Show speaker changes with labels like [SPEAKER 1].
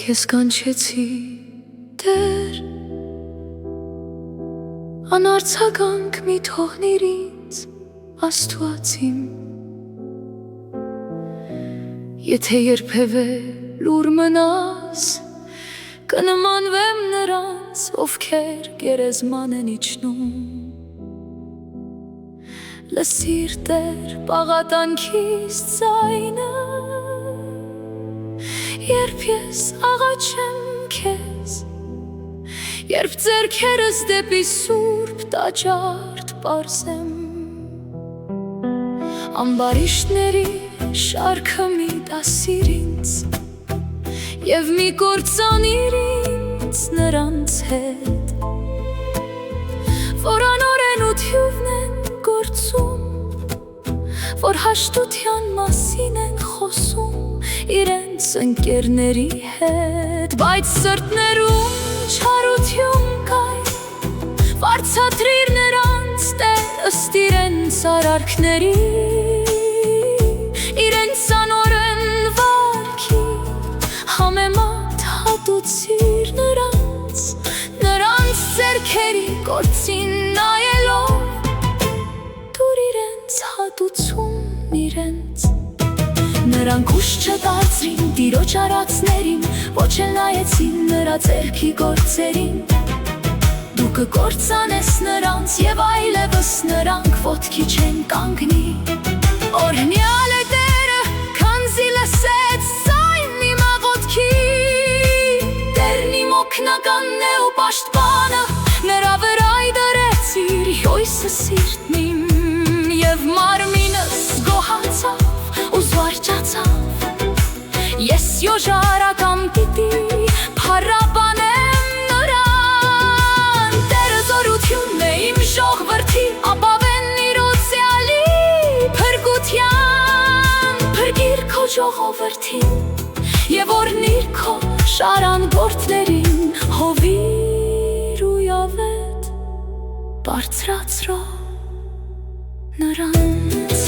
[SPEAKER 1] քեզ կանչեցի Տեր Անարձագանք մի թողնիր ինձ Աստված իմ Եթե երբևէ լուր մնաս Կնմանվեմ նրանց ովքեր գերեզման են իջնում Լսիր Տեր պաղատանքիս ձայնը Երբ ես աղաչեմ քեզ Երբ ձեռքերս դեպի սուրբ տաճարդ պարզեմ Ամբարիշտների շարքը մի դասիր ինձ Եվ մի կործանիր ինձ նրանց հետ Որ անօրեն ու թյուվն են գործում Որ հաշտության մասին են խոսում Իրենց ընկերների հետ Բայց սրտներում չարություն կայ Վարձատրիր նրանց Տեր ըստ իրենց արարքների Իրենց անօրեն վարքի Համեմատ հատուցիր նրանց Նրանց ձեռքերի գործին նայելով Դուր իրենց հատուցում իրենց Նրանք ուշ չդարձրին տիրոջ արածներին Ոչ էլ նայեցին նրա ձեռքի գործերին Դու կկործանես նրանց և այլևս նրանք ոտքի չեն կանգնի Օրհնյալ է Տերը, քանզի լսեց ձայնն իմ աղոթքի Տերն իմ օգնականն է ու պաշտպանը Նրա վրա դրեցիր հյույսը սիրտն իմ Եվ մարմինս գոհացավ ու զվարճացավ Ես յոժարական պիտի փառաբանեմ նրան Տերը զորությունն է իմ ժողովրդի ապավեն իրոց զյալի փրկության Փրկիր քո ժողովրդին և օրհնիր քո շարանգորդներին Հովիր ու յավետ բարձրացրո նրանց